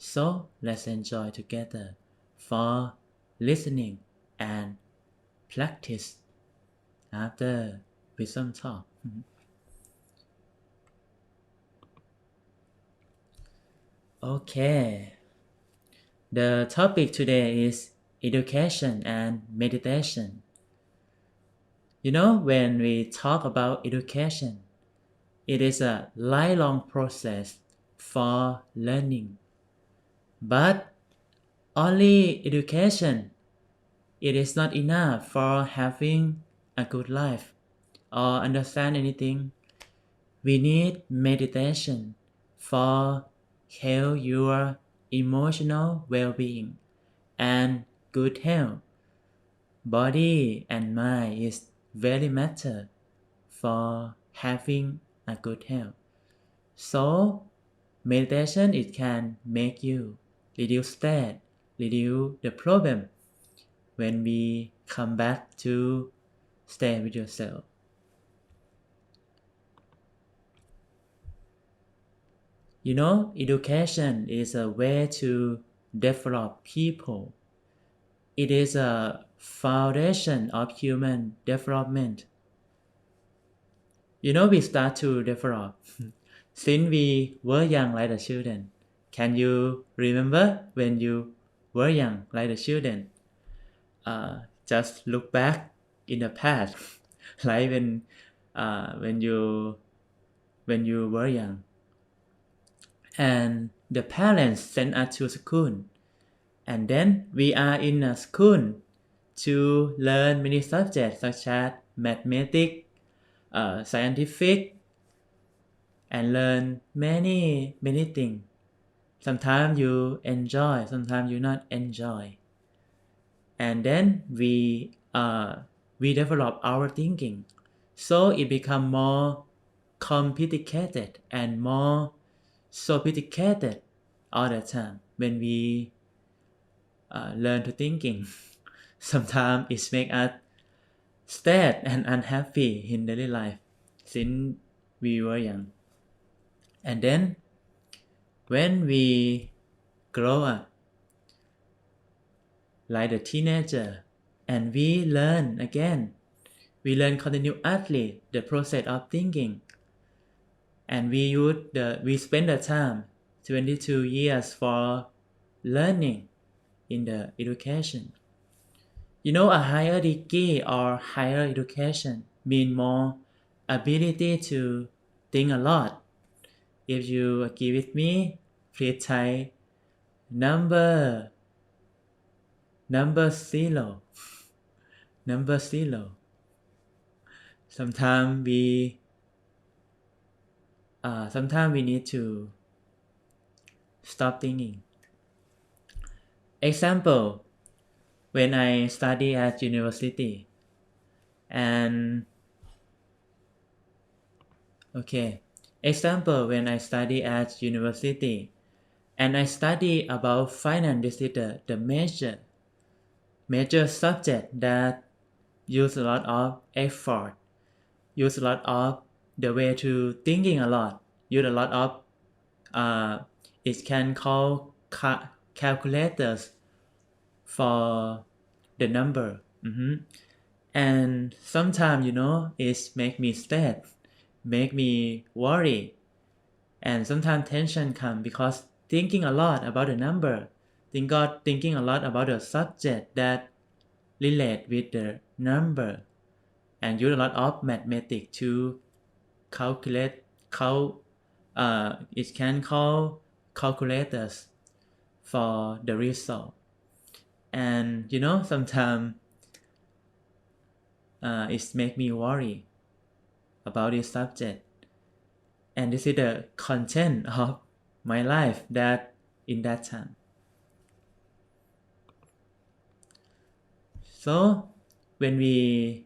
So let's enjoy together for listening and practice after wisdom talk. Okay, the topic today is education and meditation. When we talk about education, it is a lifelong process for learning. But only education, it is not enough for having a good life or understand anything. We need meditation for health your emotional well-being and good health. Body and mind is very matter for having a good health. So meditation, it can make you reduce stress, reduce the problem when we come back to stay with yourself. Education is a way to develop people. It is a foundation of human development. We start to develop since we were young like the children. Can you remember when you were young like the children? Just look back in the past, like when you were young, and the parents sent us to school, and then we are in a school to learn many subjects such as mathematics, scientific, and learn many things. Sometimes you enjoy, sometimes you not enjoy, and then we develop our thinking, so it become more complicated and more sophisticated all the time when we learn to thinking. Sometimes it make us sad and unhappy in daily life since we were young. And then when we grow up like the teenager, and we learn again, we learn continuously the process of thinking, and we spend the time 22 years for learning in the education. A higher degree or higher education mean more ability to think a lot. If you agree with me, please type number zero. Number zero. Sometimes we need to stop thinking. Example, when I study at university, and example, when I study at university, and I study about finance. This is the major subject that use a lot of effort, use a lot of the way to thinking a lot, use a lot of it can call calculators for the number. And sometimes it make me sad, make me worry, and sometimes tension come because thinking a lot about the number, thinking a lot about the subject that relate with the number, and use a lot of mathematics to calculate. It can call calculators for the result, and sometimes it make me worry about this subject, and this is the content of my life that in that time. So when we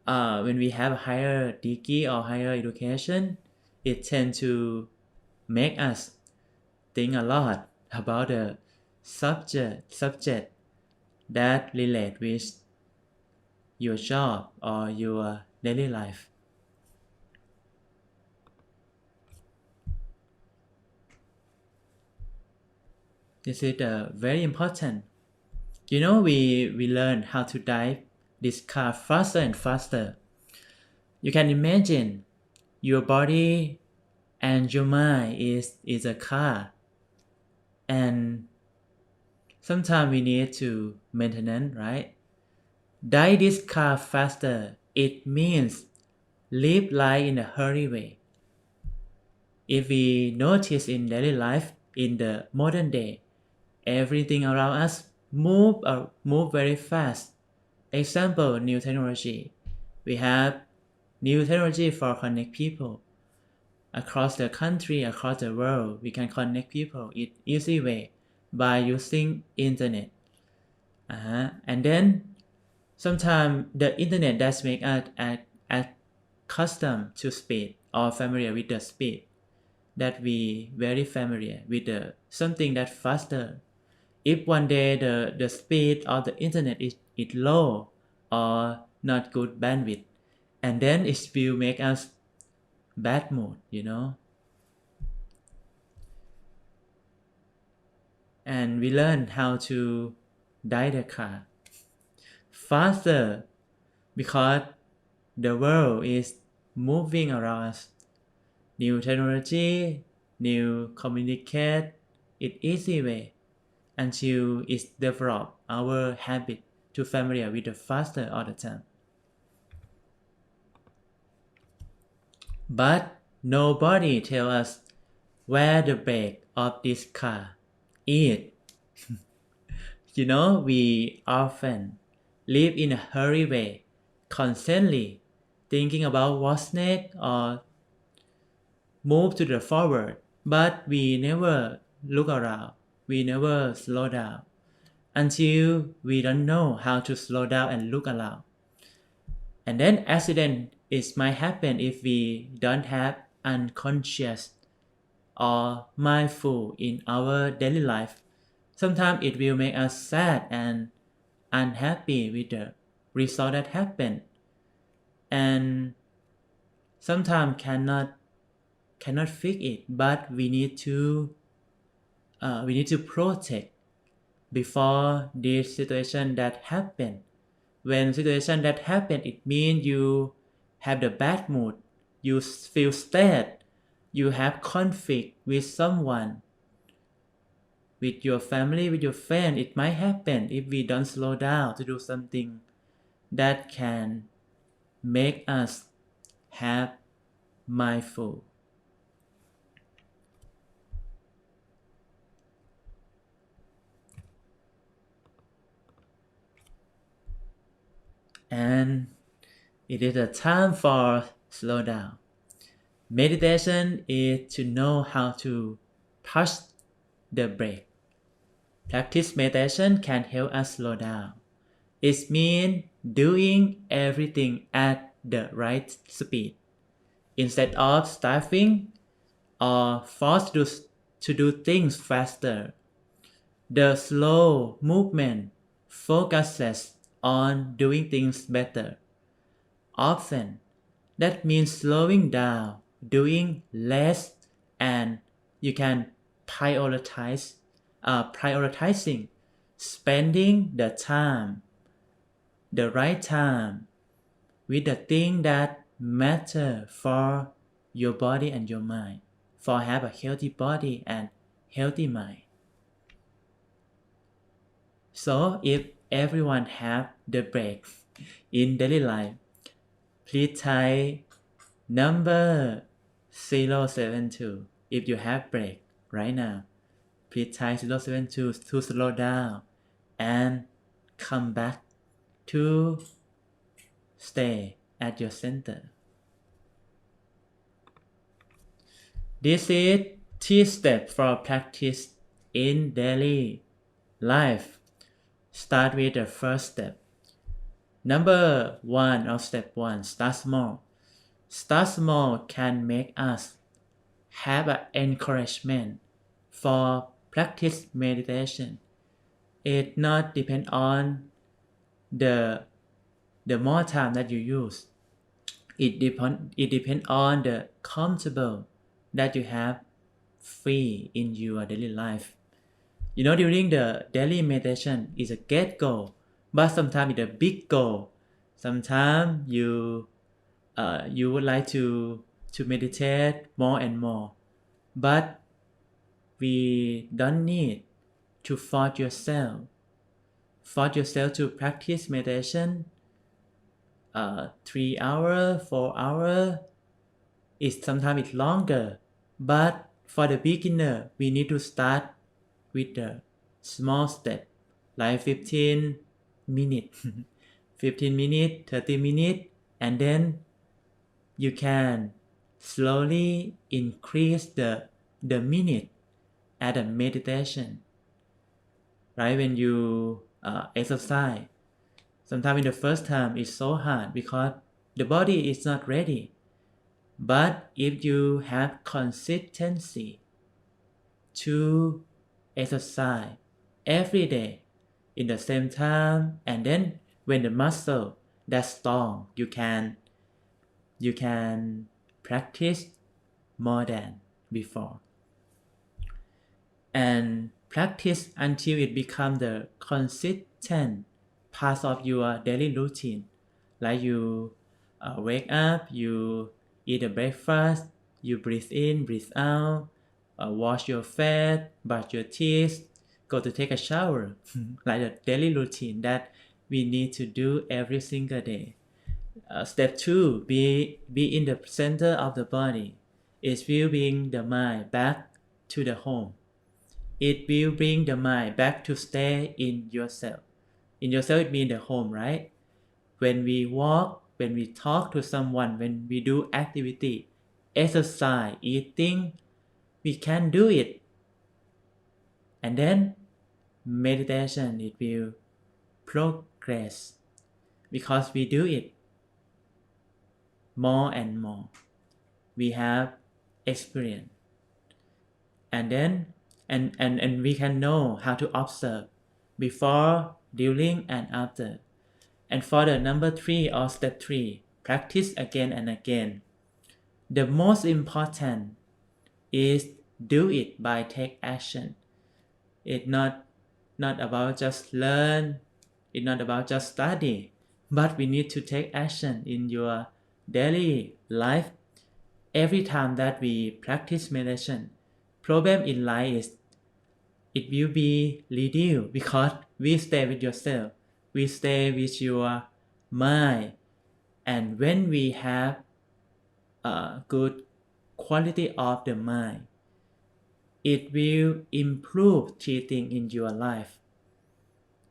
have a higher degree or higher education, it tends to make us think a lot about the subject that relate with your job or your daily life. This is very important. We learn how to drive this car faster and faster. You can imagine your body and your mind is a car, and sometimes we need to maintenance, right? Drive this car faster. It means live life in a hurry way. If we notice in daily life, in the modern day, everything around us move very fast. Example, new technology. We have new technology for connect people across the country, across the world. We can connect people in easy way by using internet. And then sometimes the internet does make us accustomed to speed or familiar with the speed that we very familiar with the something that faster. If one day the speed of the internet is low or not good bandwidth, and then it will make us bad mood. And we learn how to drive the car faster because the world is moving around us. New technology, new communicate, it easy way until it's develop our habit to familiar with the faster all the time. But nobody tell us where the brake of this car is. We often live in a hurry way, constantly thinking about what's next or move to the forward, but we never look around. We never slow down until we don't know how to slow down and look around. And then accident might happen if we don't have unconscious or mindful in our daily life. Sometimes it will make us sad and unhappy with the result that happened, and sometimes cannot fix it. But we need to protect before this situation that happen. When situation that happen, it means you have the bad mood, you feel sad, you have conflict with someone, with your family, with your friend. It might happen if we don't slow down to do something that can make us have mindful. And it is a time for slow down. Meditation is to know how to touch the brake. Practice meditation can help us slow down. It means doing everything at the right speed instead of stifling or forced to do things faster. The slow movement focuses on doing things better. Often, that means slowing down, doing less, and you can prioritizing, spending the right time, with the thing that matter for your body and your mind, for have a healthy body and healthy mind. So if everyone have the break in daily life, please type number 072 if you have break right now. Please type 072 to slow down and come back to stay at your center. This is 3 steps for practice in daily life. Start with the first step. Number 1 of step 1, start small. Start small can make us have an encouragement for practice meditation. It not depend on the more time that you use. It depend on the comfortable that you have free in your daily life. During the daily meditation is a get goal, but sometimes it's a big goal. Sometimes you would like to meditate more and more, but we don't need to force yourself. Force yourself to practice meditation 3 hours, 4 hours. Sometimes it's longer, but for the beginner, we need to start with the small step, like 15 minutes, 15 minutes, 30 minutes, and then you can slowly increase the minute at a meditation, right? When you exercise, sometimes in the first time it's so hard because the body is not ready. But if you have consistency to exercise every day in the same time, and then when the muscle that's strong, you can practice more than before, and practice until it becomes the consistent part of your daily routine. Like you wake up, you eat a breakfast, you breathe in, breathe out, wash your face, brush your teeth, go to take a shower, like a daily routine that we need to do every single day. Step 2, be in the center of the body. It will bring the mind back to the home. It will bring the mind back to stay in yourself. In yourself, it means the home, right? When we walk, when we talk to someone, when we do activity, exercise, eating, we can do it. And then meditation, it will progress because we do it more and more. We have experience. And then and we can know how to observe before, during, and after. And for the number 3 or step 3, practice again and again. The most important is do it by take action. It's not about just learn, it's not about just study, but we need to take action in your daily life. Every time that we practice meditation, problem in life is it will be reduced because we stay with yourself, we stay with your mind, and when we have a good quality of the mind, it will improve 3 things in your life.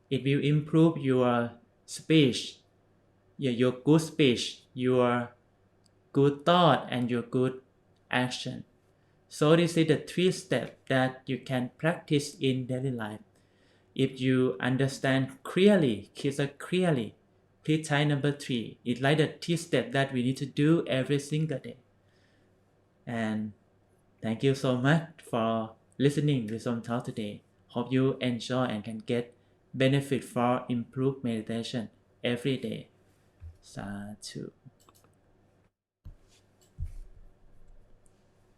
It will improve your speech, your good speech, your good thought, and your good action. So this is the 3 steps that you can practice in daily life. If you understand clearly, clearly, please try number 3. It's like the 3 steps that we need to do every single day. And thank you so much for listening to some talk today. Hope you enjoy and can get benefit for improved meditation every day. Sadhu.